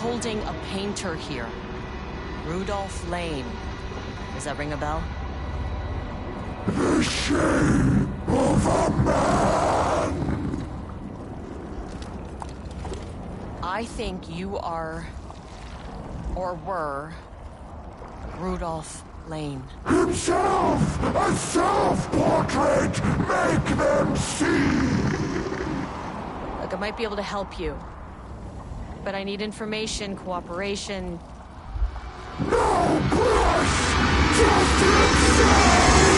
holding a painter here. Rudolph Lane. Does that ring a bell? The shame of a man! I think you are, or were, Rudolph Lane. Himself! A self-portrait! Make them see! Look, I might be able to help you. But I need information, cooperation. No brush! Just himself!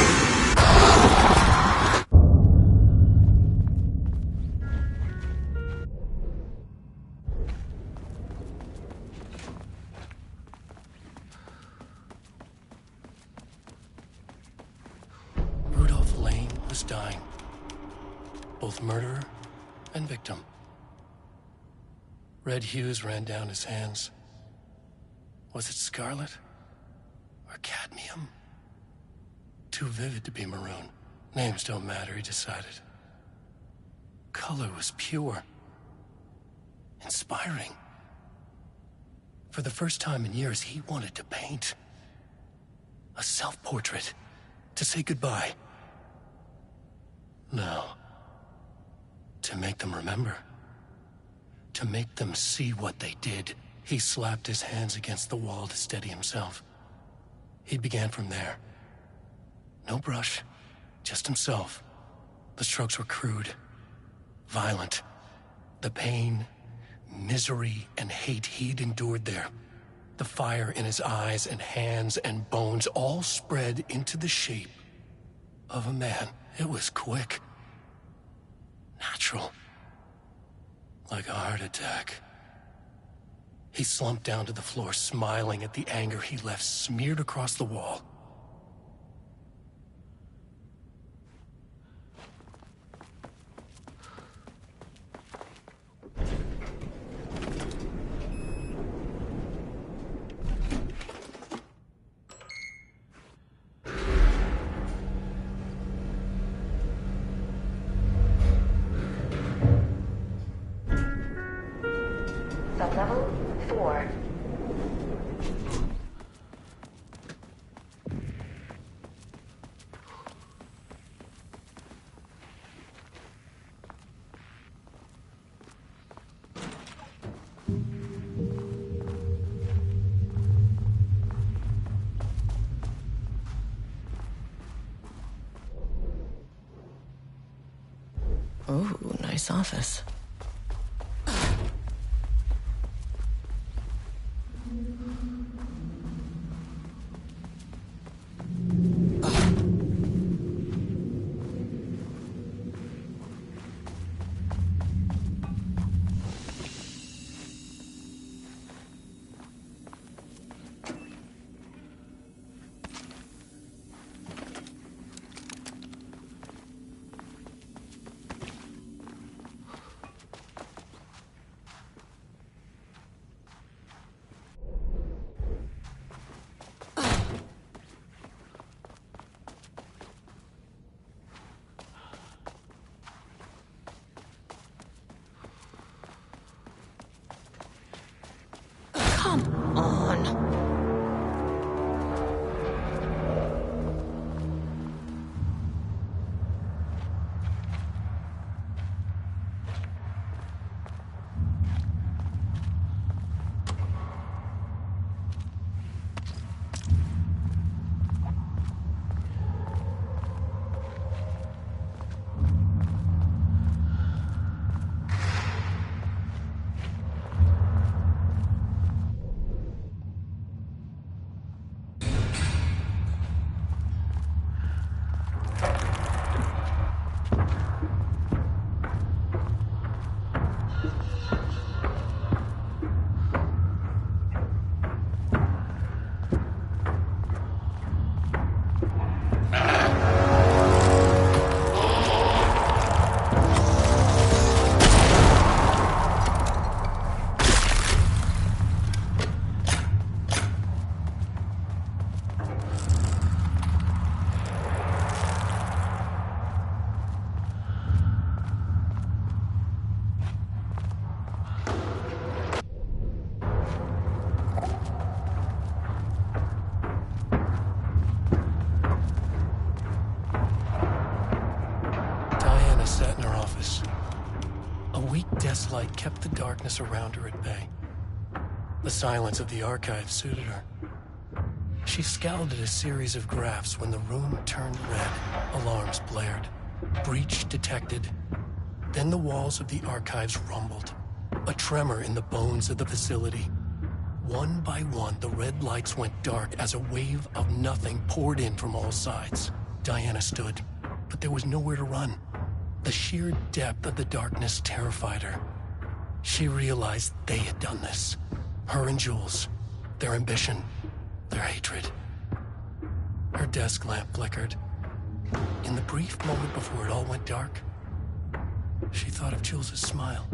Rudolph Lane was dying. Both murderer and victim. Red hues ran down his hands. Was it scarlet? Or cadmium? Too vivid to be maroon. Names don't matter, he decided. Color was pure. Inspiring. For the first time in years, he wanted to paint. A self-portrait. To say goodbye. No. To make them remember. To make them see what they did. He slapped his hands against the wall to steady himself. He began from there. No brush, just himself. The strokes were crude, violent. The pain, misery, and hate he'd endured there. The fire in his eyes and hands and bones all spread into the shape of a man. It was quick. Natural. Like a heart attack. He slumped down to the floor, smiling at the anger he left smeared across the wall. Sublevel 4. Oh, nice office. Come on. kept the darkness around her at bay. The silence of the archive suited her. She scowled at a series of graphs when the room turned red. Alarms blared. Breach detected. Then the walls of the archives rumbled. A tremor in the bones of the facility. One by one, the red lights went dark as a wave of nothing poured in from all sides. Diana stood, but there was nowhere to run. The sheer depth of the darkness terrified her. She realized they had done this. Her and Jules. Their ambition. Their hatred. Her desk lamp flickered. In the brief moment before it all went dark, she thought of Jules' smile.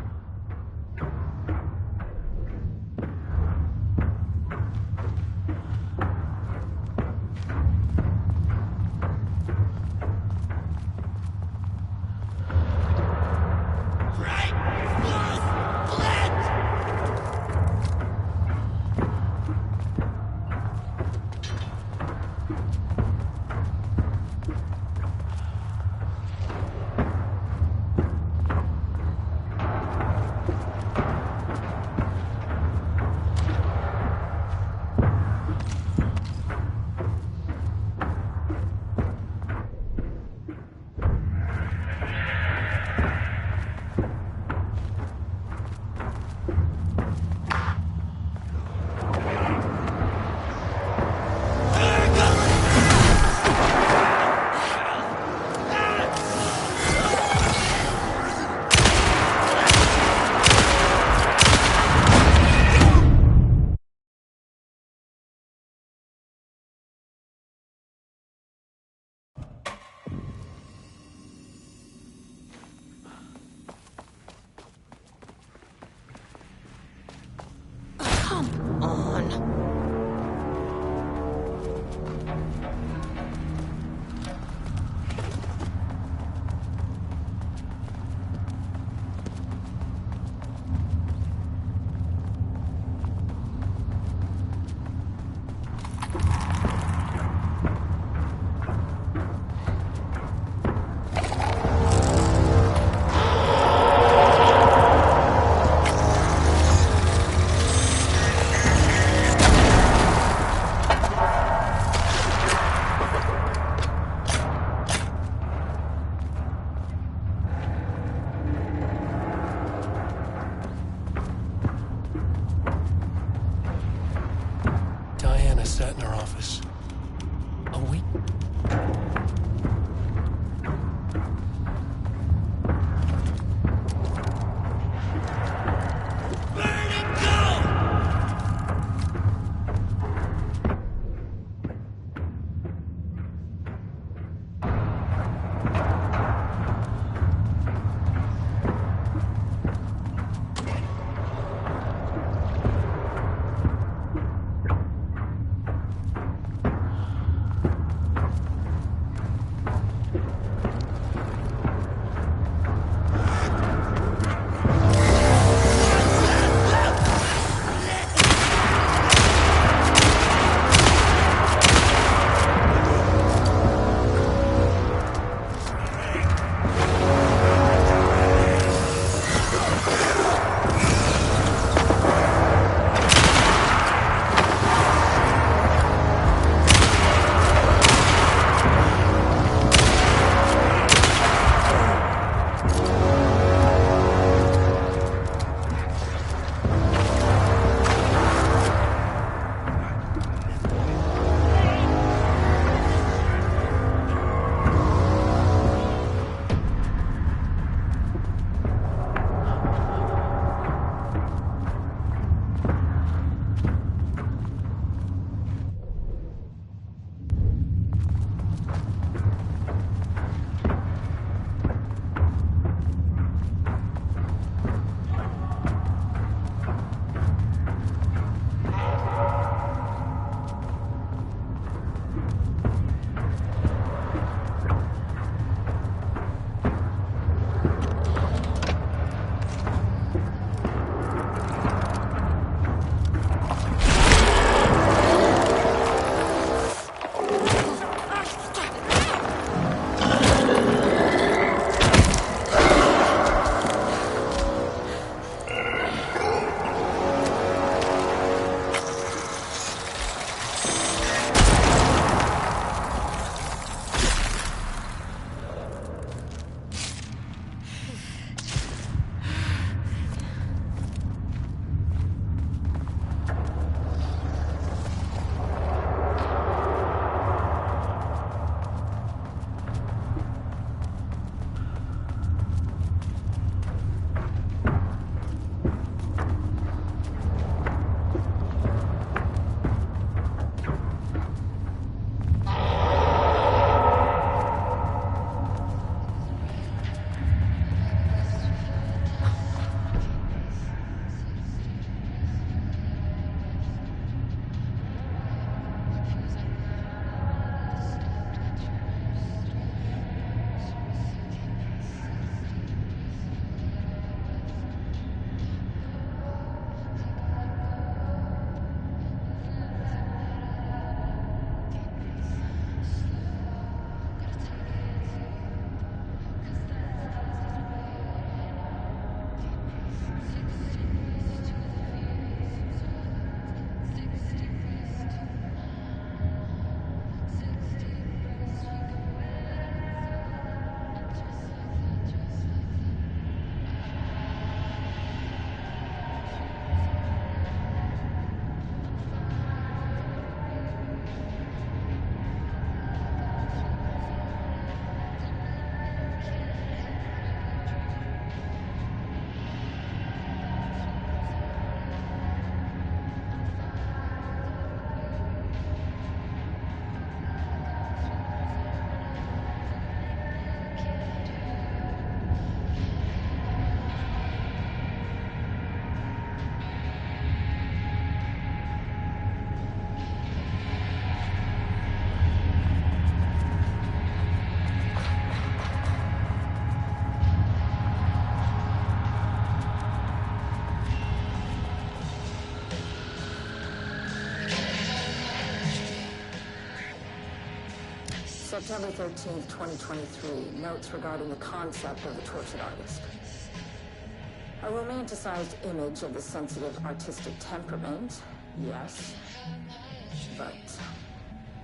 Sat in her office. A week. September 13th, 2023. Notes regarding the concept of the tortured artist. A romanticized image of the sensitive artistic temperament, yes. But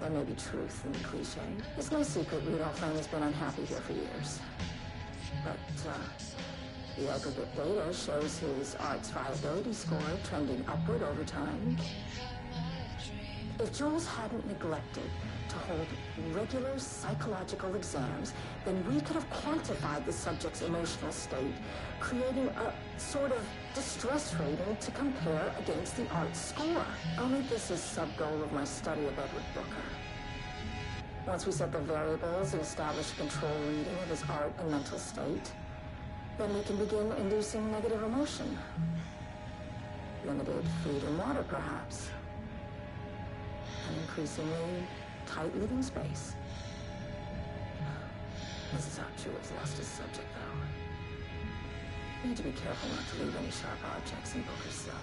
there may be truth in the cliche. It's no secret Rudolph Lane has been unhappy here for years. But, the aggregate data shows his art's viability score trending upward over time. If Jules hadn't neglected to hold regular psychological exams, then we could have quantified the subject's emotional state, creating a sort of distress rating to compare against the art's score. I'll make this a sub-goal of my study of Edward Booker. Once we set the variables and establish a control reading of his art and mental state, then we can begin inducing negative emotion. Limited food and water, perhaps. An increasingly tight living space. This is how Jules lost his subject, though. Need to be careful not to leave any sharp objects in Booker's cell.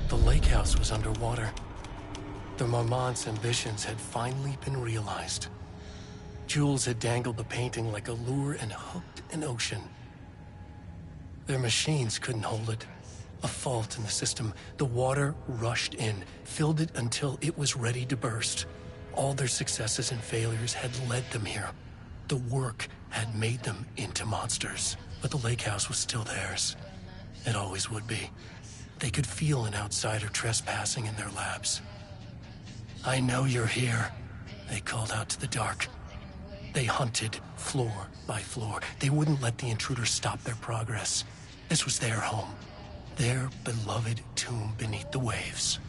The lake house was underwater. The Marmont's ambitions had finally been realized. Jules had dangled the painting like a lure and hooked an ocean. Their machines couldn't hold it. A fault in the system. The water rushed in, filled it until it was ready to burst. All their successes and failures had led them here. The work had made them into monsters. But the lake house was still theirs. It always would be. They could feel an outsider trespassing in their labs. "I know you're here," they called out to the dark. They hunted floor by floor. They wouldn't let the intruders stop their progress. This was their home. Their beloved tomb beneath the waves.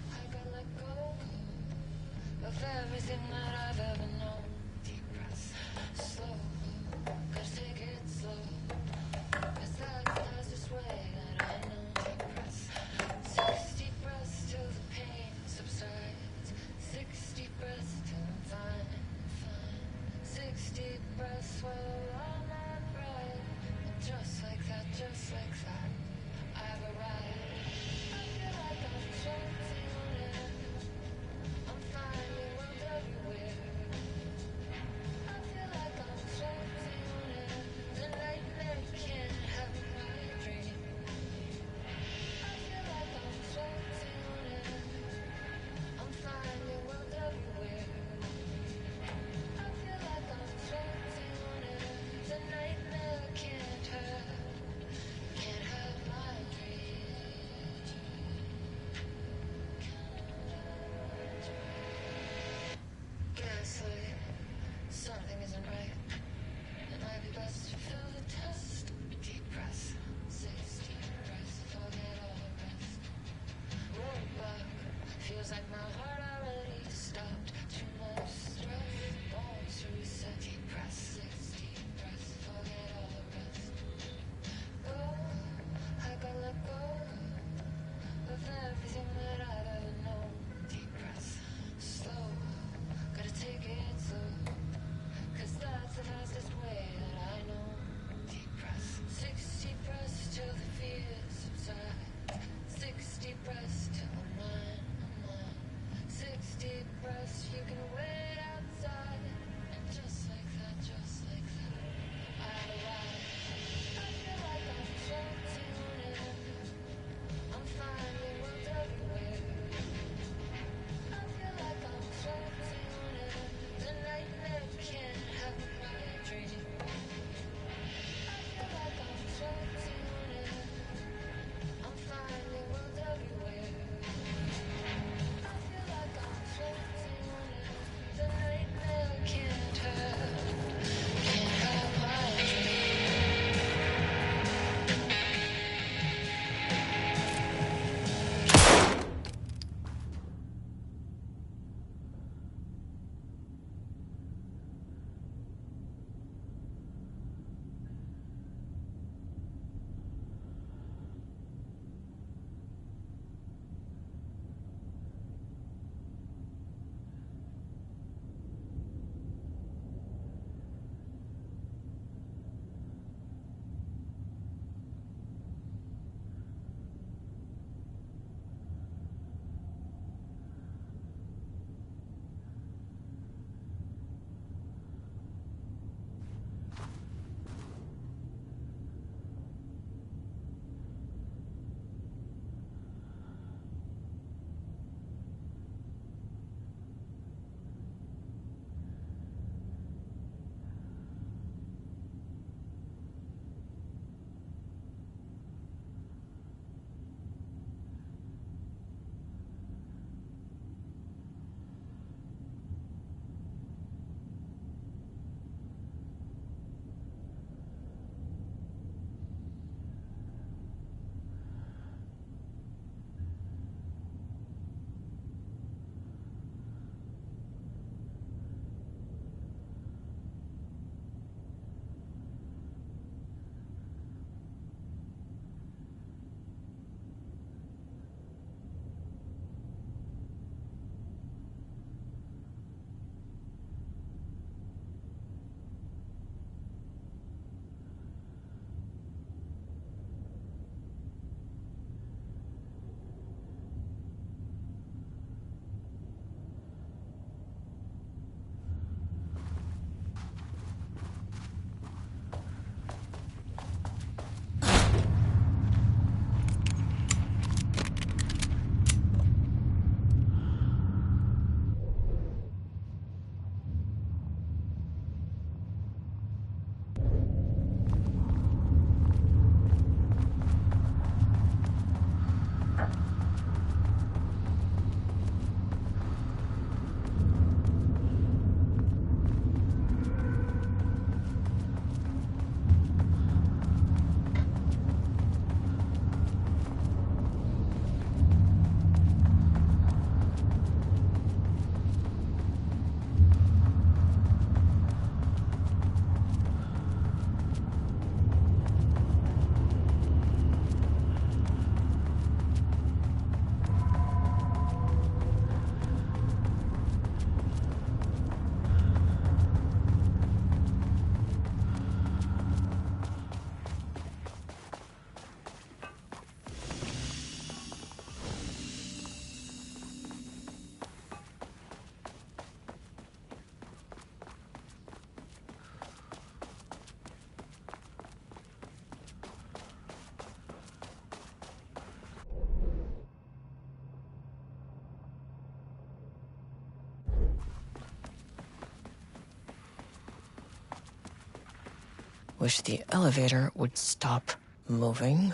Wish the elevator would stop moving.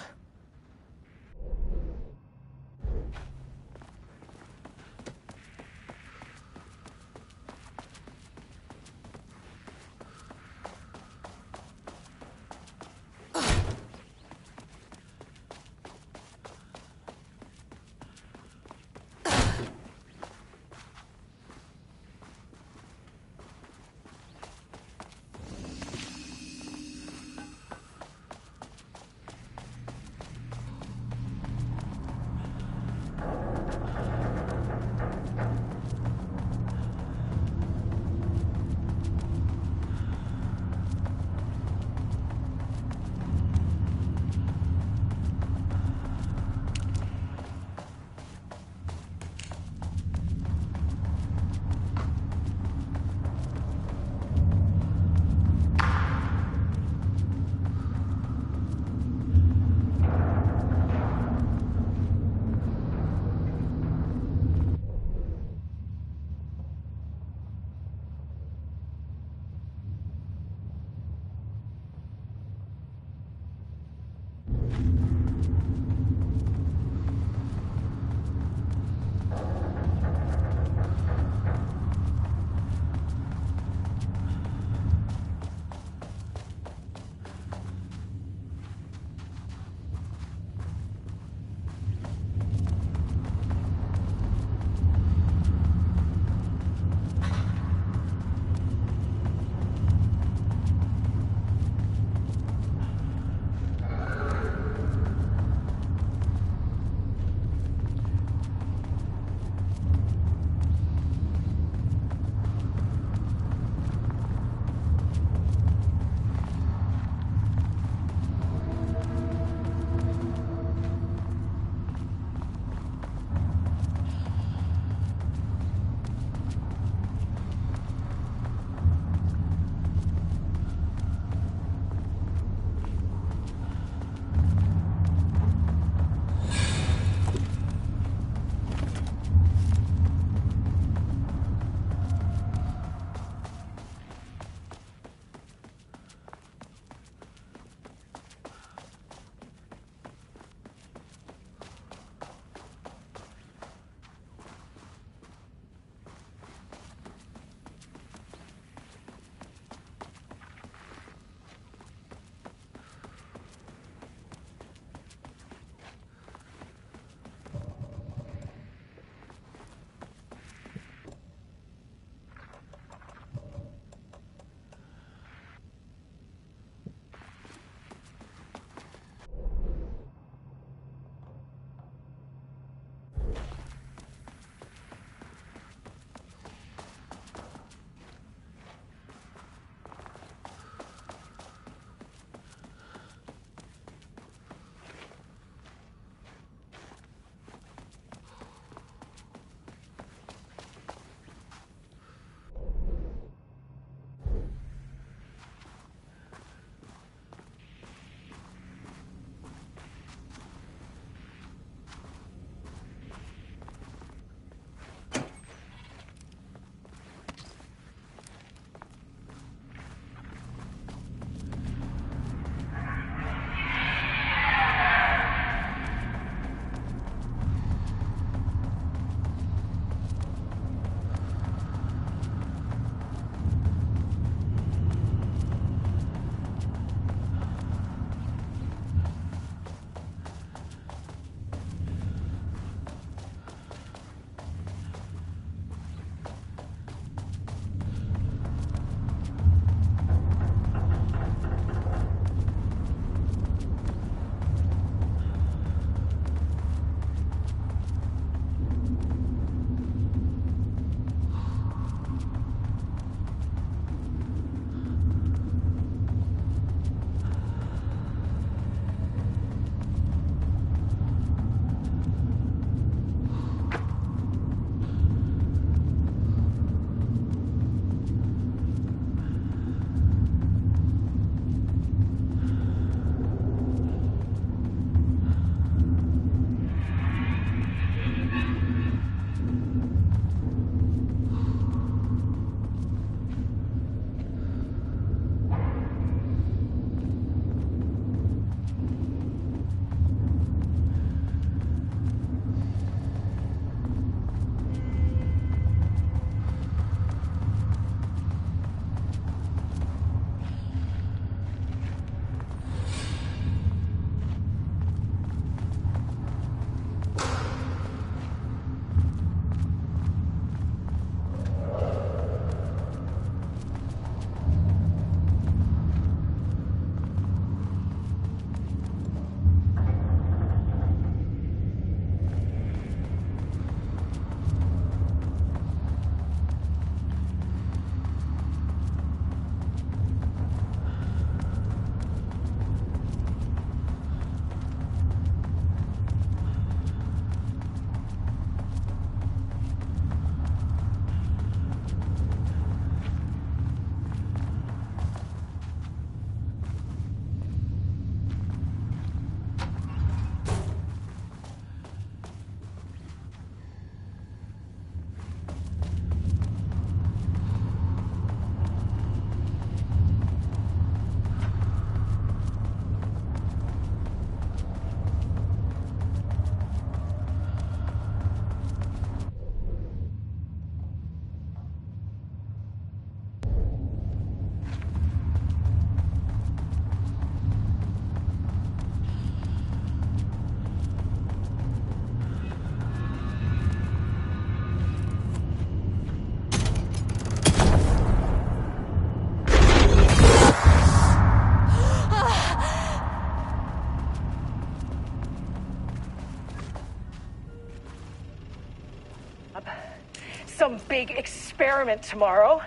big experiment tomorrow.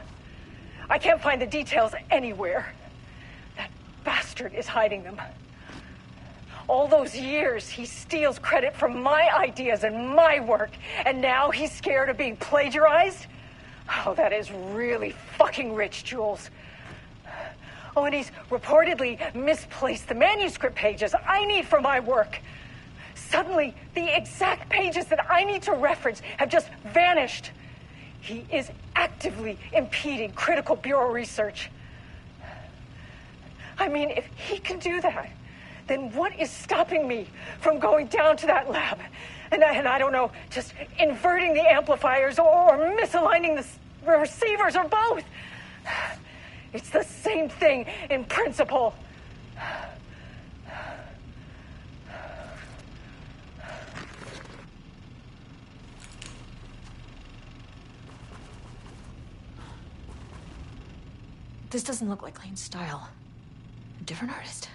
I can't find the details anywhere. That bastard is hiding them. All those years, he steals credit from my ideas and my work, and now he's scared of being plagiarized? Oh, that is really fucking rich, Jules. Oh, and he's reportedly misplaced the manuscript pages I need for my work. Suddenly, the exact pages that I need to reference have just vanished. He is actively impeding critical bureau research. I mean, if he can do that, then what is stopping me from going down to that lab? And I don't know, just inverting the amplifiers or misaligning the receivers or both. It's the same thing in principle. This doesn't look like Lane's style. A different artist.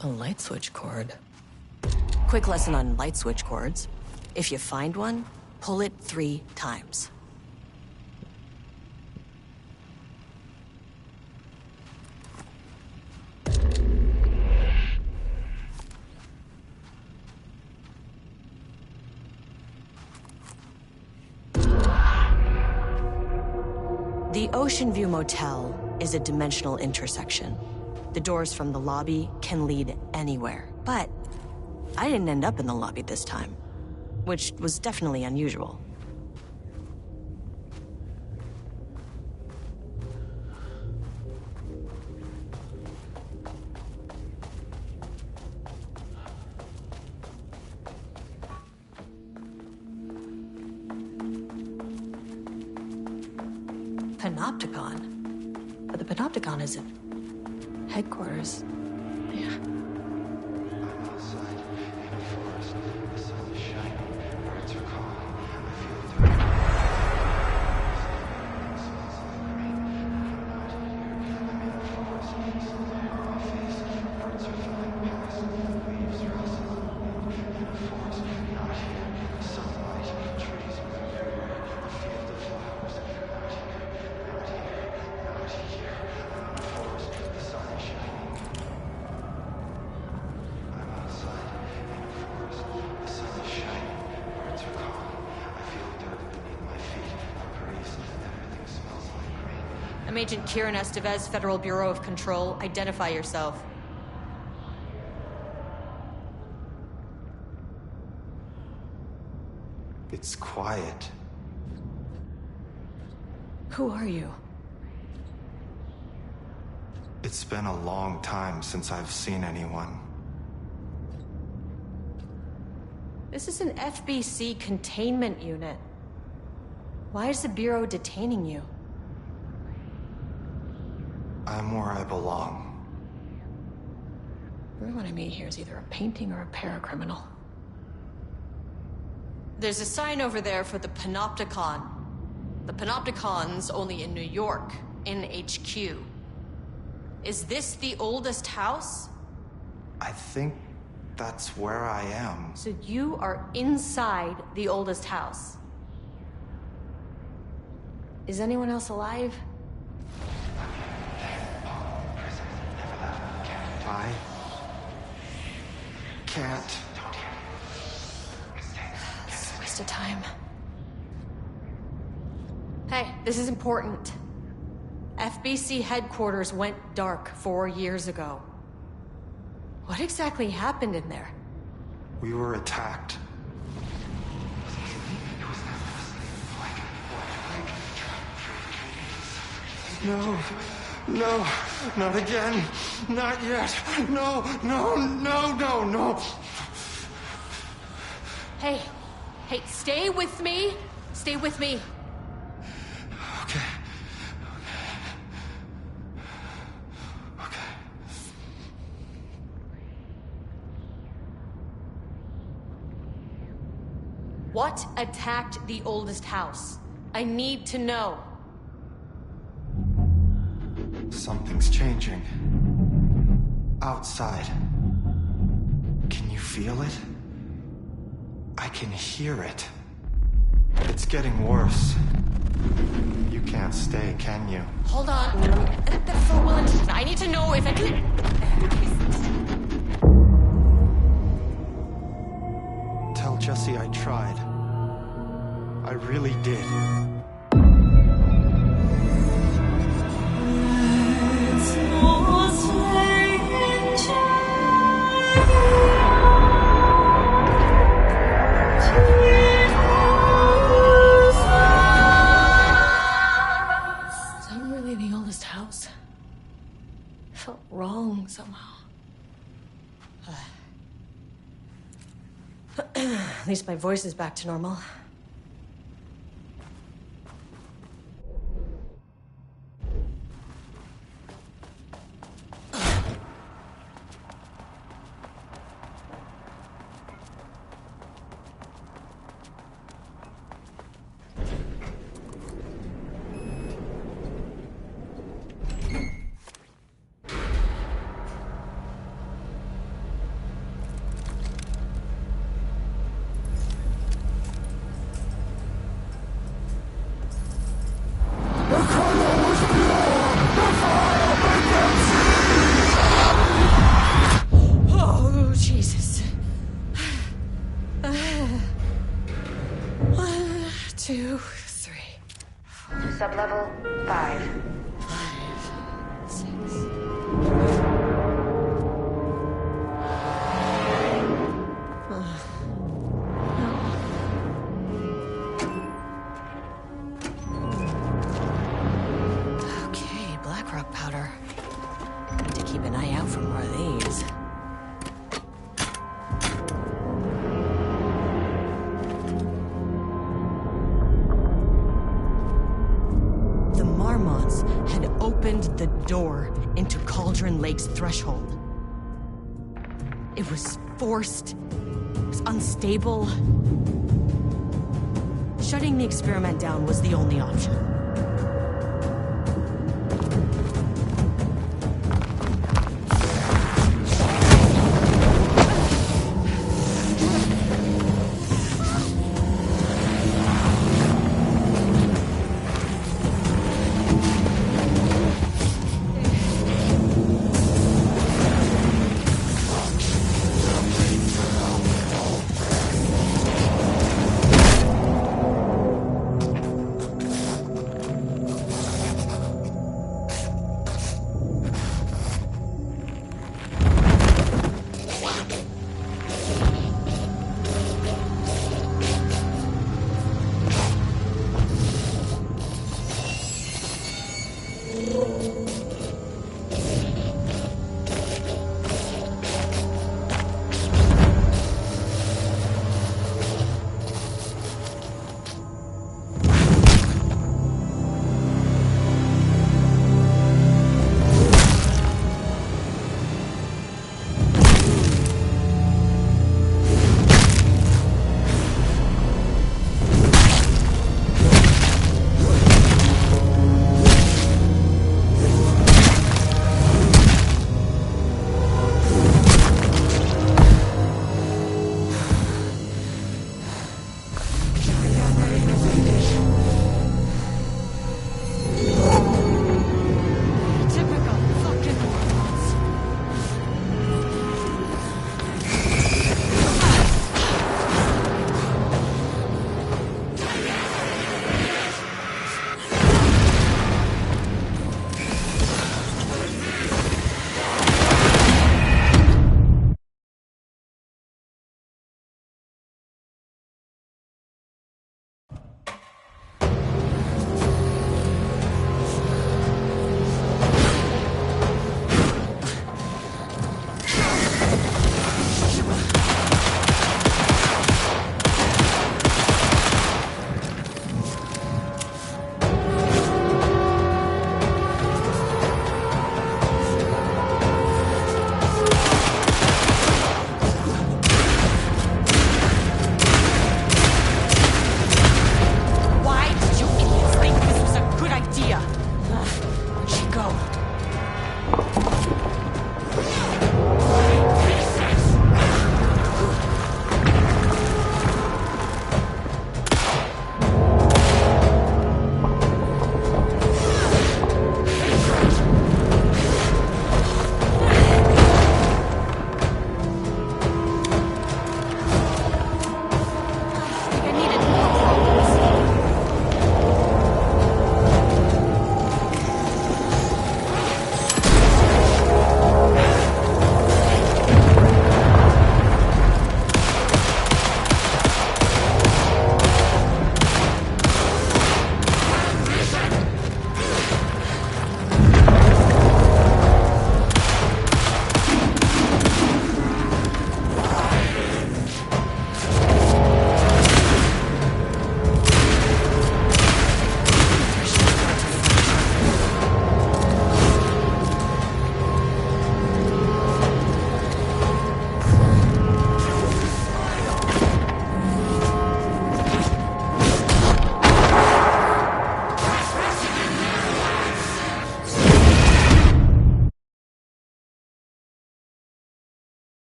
A light switch cord. Quick lesson on light switch cords. If you find one, pull it 3 times. The Ocean View Motel is a dimensional intersection. The doors from the lobby can lead anywhere, but I didn't end up in the lobby this time, which was definitely unusual. Panopticon? But the Panopticon isn't headquarters. Yeah. I'm outside in a forest. The sun is shining. Birds are calling. I feel dirty. It smells like rain. I'm not here. I'm in a forest. Something on my face. Birds are flying past. Leaves are rustling. In a forest. Not here. Sunlight. Trees move everywhere. A field of flowers. Not here. Not here. Not here. I'm in a forest. The sun is shining. I'm outside in a forest. The sun is shining. Birds are calling. I feel dirt beneath my feet. I breathe. Everything smells like rain. I'm Agent Kieran Estevez, Federal Bureau of Control. Identify yourself. It's quiet. Who are you? It's been a long time since I've seen anyone. This is an FBC containment unit. Why is the Bureau detaining you? I'm where I belong. Everyone I meet here is either a painting or a paracriminal. There's a sign over there for the Panopticon. The Panopticon's only in New York, in HQ. Is this the oldest house? I think that's where I am. So you are inside the oldest house. Is anyone else alive? I can't. It's a waste of time. This is important. FBC headquarters went dark 4 years ago. What exactly happened in there? We were attacked. No, no, not again. Not yet. No, no, no, no, no. Hey, stay with me. Stay with me. Okay. Okay. What attacked the oldest house? I need to know. Something's changing. Outside. Can you feel it? I can hear it. It's getting worse. You can't stay, can you? Hold on. For Wellington, I need to know if it... Tell Jesse I tried. I really did. Felt wrong somehow. At least my voice is back to normal. Oh, Jesus. 1, 2, 3. Sublevel 5. 6. Okay, Blackrock powder. Need to keep an eye out for more of these. The Marmots had opened the door into Cauldron Lake's threshold. It was forced. It was unstable. Shutting the experiment down was the only option.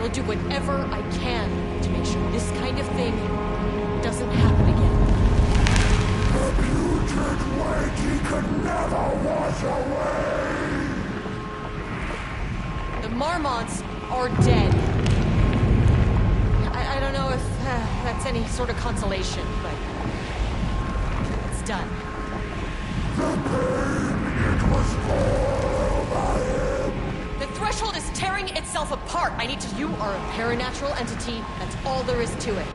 will do whatever I can to make sure this kind of thing doesn't happen again. The putrid wake he could never wash away! The Marmonts are dead. I don't know if that's any sort of consolation, but it's done. The pain, it was spoiled by him! The threshold is tearing itself apart. You are a paranatural entity. That's all there is to it.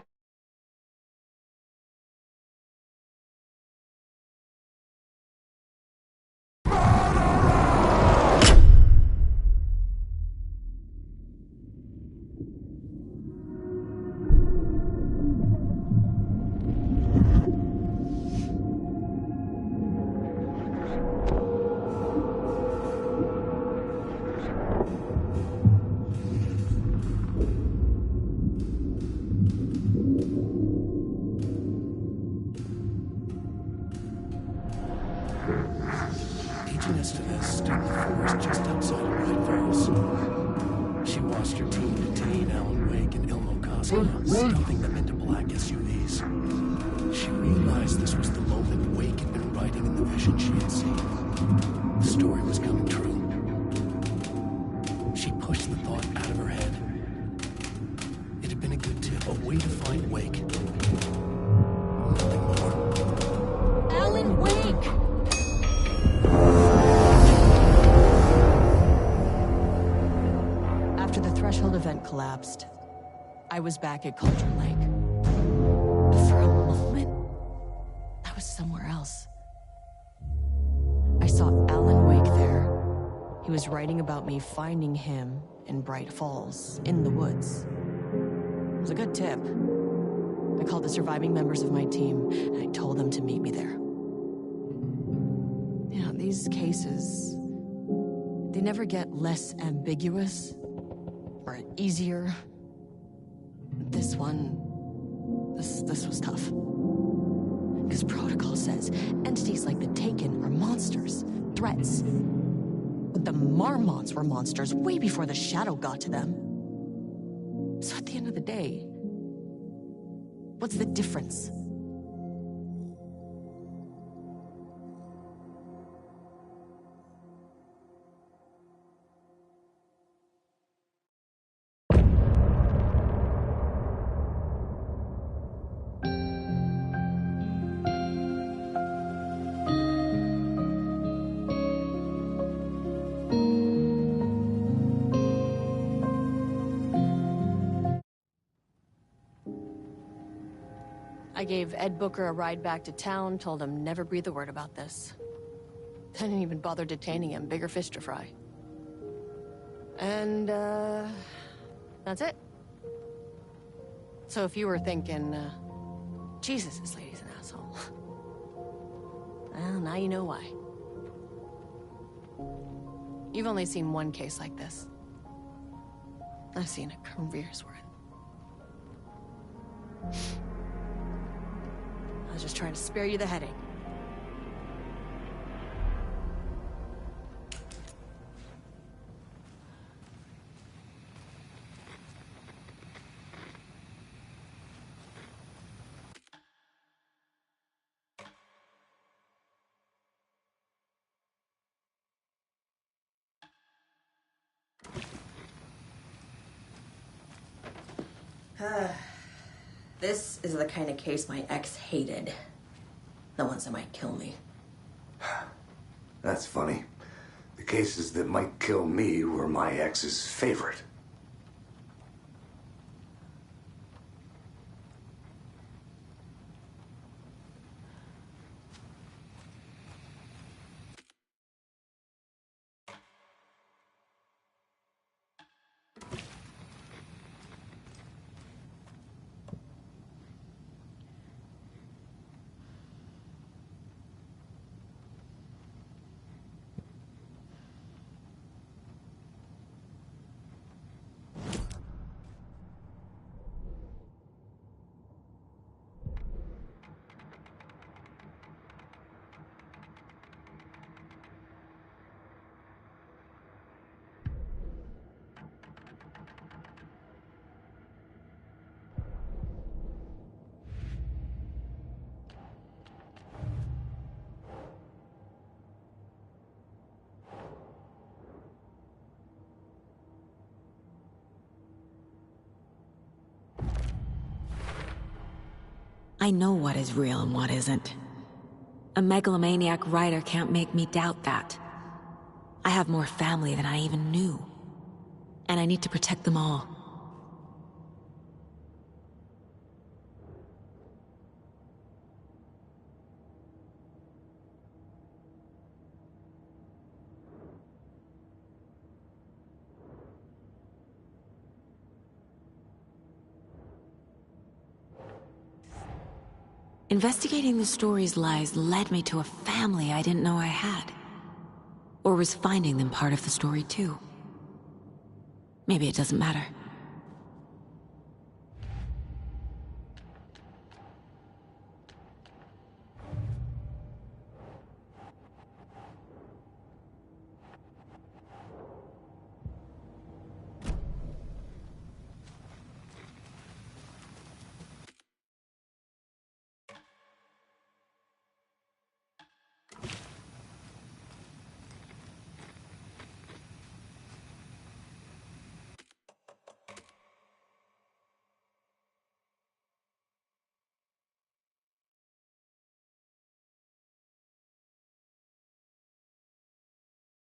Agent Estevez stood in the forest just outside of White Falls. She watched her team detain Alan Wake and Ilmo Koskinen, stuffing them into black SUVs. She realized this was the moment Wake had been writing in the vision she had seen. The story was coming true. She pushed the thought out of her head. It had been a good tip, a way to find Wake. Nothing more. Alan Wake! After the Threshold event collapsed, I was back at Cauldron Lake. But for a moment, I was somewhere else. I saw Alan Wake there. He was writing about me finding him in Bright Falls, in the woods. It was a good tip. I called the surviving members of my team, and I told them to meet me there. You know, these cases, they never get less ambiguous or easier. This one, this was tough. Because protocol says entities like the Taken are monsters, threats. But the Marmonts were monsters way before the Shadow got to them. So at the end of the day, what's the difference? I gave Ed Booker a ride back to town, told him never breathe a word about this. I didn't even bother detaining him, bigger fish to fry. And, that's it. So if you were thinking, Jesus, this lady's an asshole. Well, now you know why. You've only seen one case like this. I've seen a career's worth. I was just trying to spare you the headache. This is the kind of case my ex hated. The ones that might kill me. That's funny. The cases that might kill me were my ex's favorite. I know what is real and what isn't. A megalomaniac writer can't make me doubt that. I have more family than I even knew. And I need to protect them all. Investigating the story's lies led me to a family I didn't know I had. Or was finding them part of the story too. Maybe it doesn't matter.